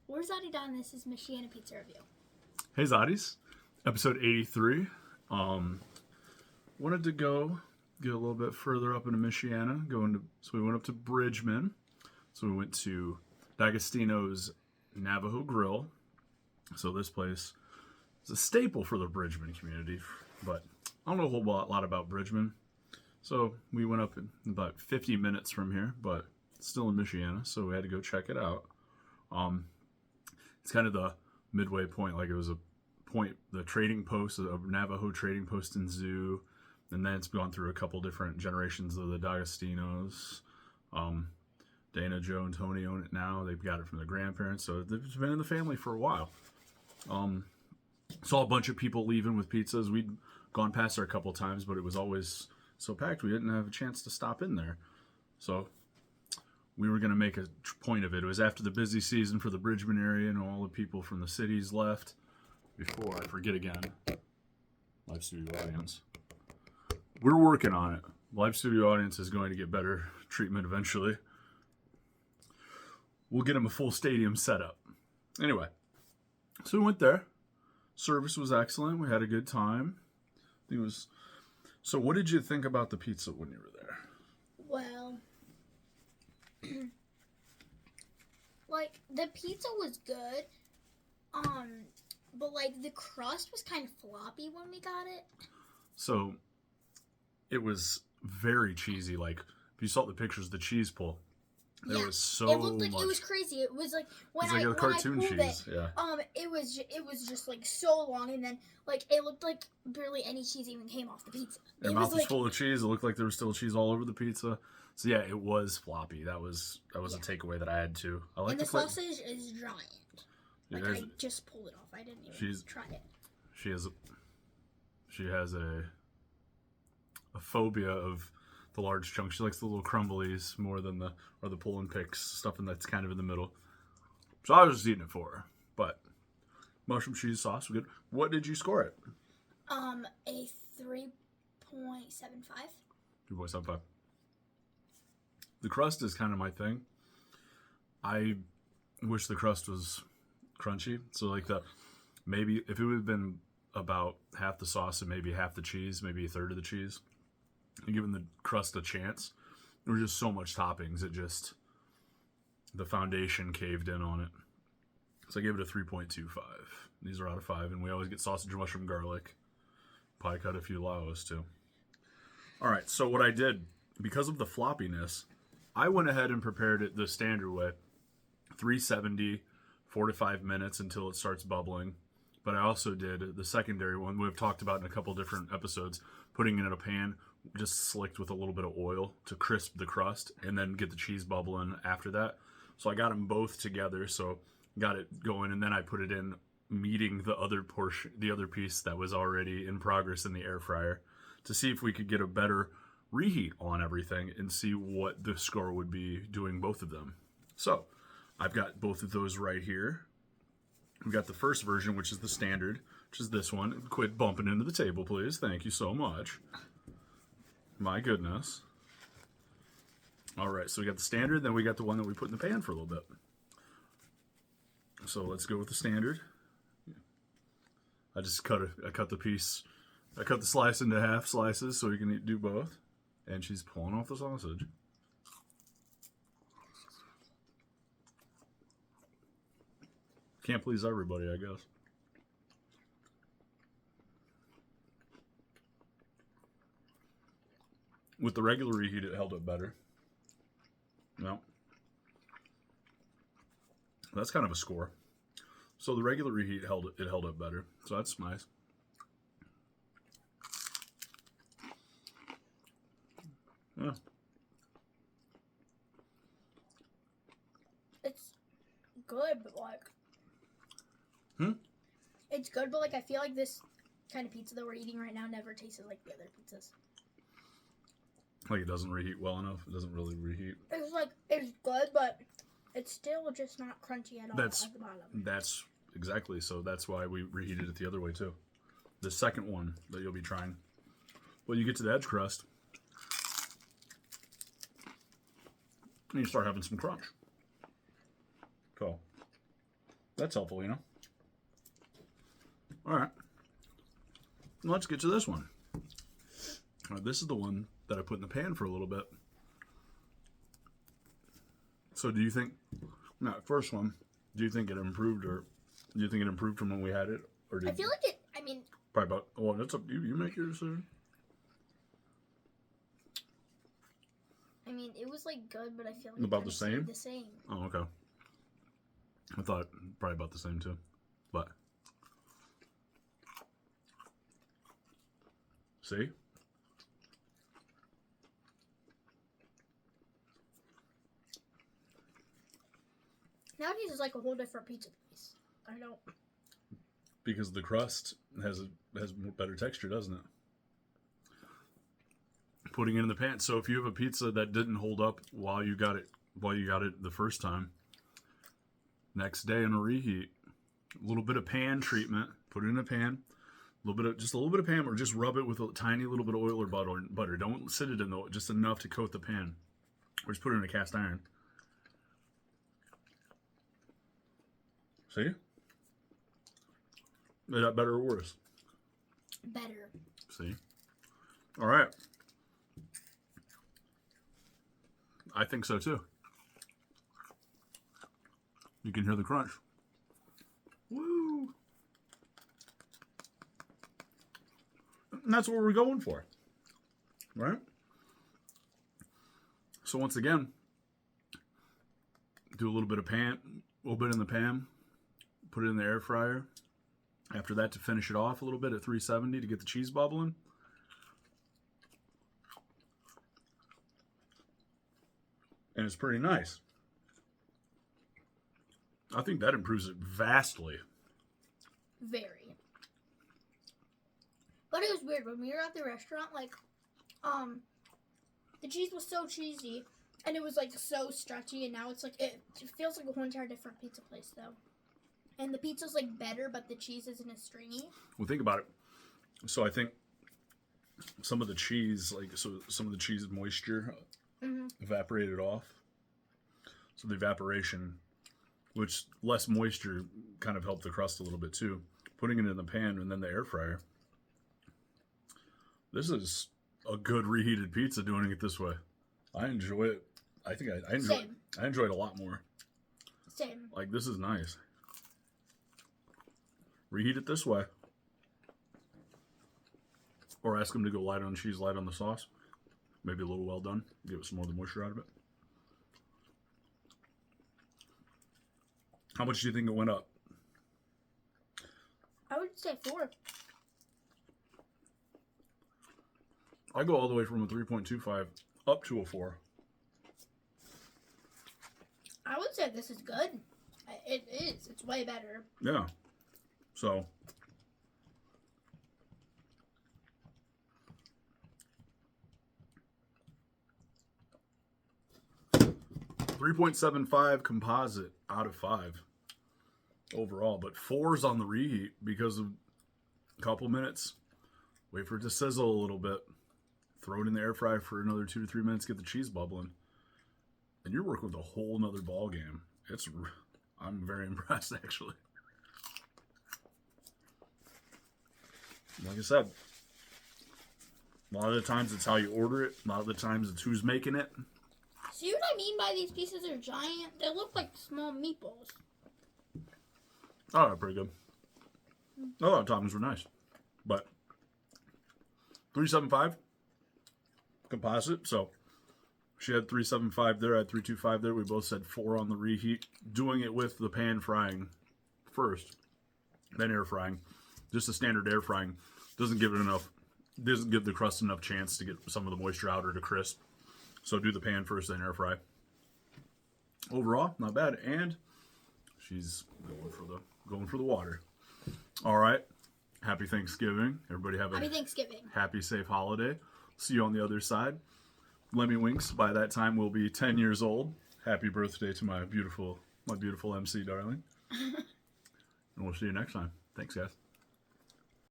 Where's Zaddy Don? This is Michiana Pizza Review. Hey Zaddies, episode 83. Wanted to go get a little bit further up into Michiana, so we went up to Bridgeman. So we went to D'Agostino's Navajo Grill. So this place is a staple for the Bridgeman community, but I don't know a whole lot about Bridgeman. So we went up in about 50 minutes from here, but it's still in Michiana, so we had to go check it out. It's kind of the midway point, like it was the trading post, a Navajo trading post and zoo, and then it's gone through a couple different generations of the D'Agostinos. Dana, Joe, and Tony own it now. They've got it from their grandparents, so it's been in the family for a while. Saw a bunch of people leaving with pizzas. We'd gone past there a couple times, but it was always so packed we didn't have a chance to stop in there. So we were going to make a point of it. It was after the busy season for the Bridgeman area, and all the people from the cities left. Before I forget again, live studio audience. We're working on it. Live studio audience is going to get better treatment eventually. We'll get them a full stadium setup. Anyway, so we went there. Service was excellent. We had a good time. It was. So, what did you think about the pizza when you were there? Well, like the pizza was good. But like the crust was kind of floppy when we got it. So, it was very cheesy. Like if you saw the pictures, the cheese pull. There was so it looked like much. It was crazy. It was like when like I a cartoon pulled cheese. it, Yeah. it was just like so long, and then like it looked like barely any cheese even came off the pizza. Your mouth was full of cheese. It looked like there was still cheese all over the pizza. So yeah, it was floppy. That was a takeaway that I had too. I like and the sausage is giant. Like I just pulled it off. I didn't even try it. She has a phobia of the large chunks. She likes the little crumblies more than the pull and picks, stuff that's kind of in the middle. So I was just eating it for her. But mushroom cheese sauce was good. What did you score it? A 3.75. 3.75. The crust is kind of my thing. I wish the crust was crunchy. So like maybe if it would have been about half the sauce and maybe half the cheese, maybe a third of the cheese, and giving the crust a chance. There was just so much toppings. The foundation caved in on it. So I gave it a 3.25. These are out of 5, and we always get sausage, mushroom, garlic. Pie cut if you allow us to. All right, so what I did, because of the floppiness, I went ahead and prepared it the standard way. 370, 4 to 5 minutes until it starts bubbling. But I also did the secondary one we've talked about in a couple different episodes, putting it in a pan, just slicked with a little bit of oil to crisp the crust, and then get the cheese bubbling after that. So I got them both together, so got it going, and then I put it in, meeting the other piece that was already in progress in the air fryer, to see if we could get a better reheat on everything and see what the score would be doing both of them. So I've got both of those right here. We've got the first version, which is the standard, which is this one. Quit bumping into the table, please. Thank you so much. My goodness. All right, so we got the standard, then we got the one that we put in the pan for a little bit. So let's go with the standard. I cut the slice into half slices so you can do both. And she's pulling off the sausage. Can't please everybody, I guess. With the regular reheat, it held up better. No. That's kind of a score. So the regular reheat held up better. So that's nice. Yeah. It's good, but like... It's good, but like I feel like this kind of pizza that we're eating right now never tasted like the other pizzas. Like it doesn't reheat well enough? It doesn't really reheat? It's good, but it's still just not crunchy at all at the bottom. That's exactly, so that's why we reheated it the other way too. The second one that you'll be trying. Well, you get to the edge crust, and you start having some crunch. So, That's helpful, you know. All right. Let's get to this one. This is the one that I put in the pan for a little bit. So do you think, that first one, do you think it improved, or do you think it improved from when we had it? Or did I feel like it, I mean... Probably about, well, that's up to you. You make your decision. I mean, it was like good, but I feel like About it the same? the same. Oh, okay. I thought probably about the same too. But, see? Nowadays, it's like a whole different pizza place. I don't... Because the crust has better texture, doesn't it? Putting it in the pan. So if you have a pizza that didn't hold up while you got it the first time, next day in a reheat, a little bit of pan treatment, put it in a pan, just a little bit of pan, or just rub it with a tiny little bit of oil or butter. Don't sit it in just enough to coat the pan, or just put it in a cast iron. See? Is that better or worse? Better. See? All right. I think so too. You can hear the crunch. Woo! And that's what we're going for. Right? So once again, do a little bit in the pan, put it in the air fryer. After that, to finish it off a little bit at 370 to get the cheese bubbling. And it's pretty nice. I think that improves it vastly. Very. But it was weird when we were at the restaurant, like, the cheese was so cheesy and it was like so stretchy, and now it's like it feels like a whole entire different pizza place though. And the pizza's like better, but the cheese isn't as stringy. Well, think about it. So I think some of the cheese moisture evaporated off. So the evaporation, which less moisture, kind of helped the crust a little bit too. Putting it in the pan and then the air fryer. This is a good reheated pizza doing it this way. I enjoy it. I think I enjoy it a lot more. Same. Like, this is nice. Reheat it this way. Or ask them to go light on cheese, light on the sauce. Maybe a little well done. Give it some more of the moisture out of it. How much do you think it went up? I would say 4. I go all the way from a 3.25 up to a 4. I would say this is good. It is. It's way better. Yeah. So, .75 composite out of 5 overall, but 4's on the reheat because of a couple minutes. Wait for it to sizzle a little bit. Throw it in the air fryer for another 2 to 3 minutes. Get the cheese bubbling, and you're working with a whole nother ball game. I'm very impressed, actually. Like I said, a lot of the times it's how you order it. A lot of the times it's who's making it. See what I mean by these pieces are giant? They look like small meatballs. Oh, pretty good. A lot of toppings were nice. But 375 composite. So she had 375 there. I had 325 there. We both said 4 on the reheat. Doing it with the pan frying first, then air frying. Just a standard air frying doesn't give the crust enough chance to get some of the moisture out or to crisp. So do the pan first, then air fry. Overall, not bad. And she's going for the water. All right. Happy Thanksgiving. Everybody have a Happy Thanksgiving. Happy, safe holiday. See you on the other side. Lemmy Winks, by that time, will be 10 years old. Happy birthday to my beautiful MC, darling. And we'll see you next time. Thanks, guys.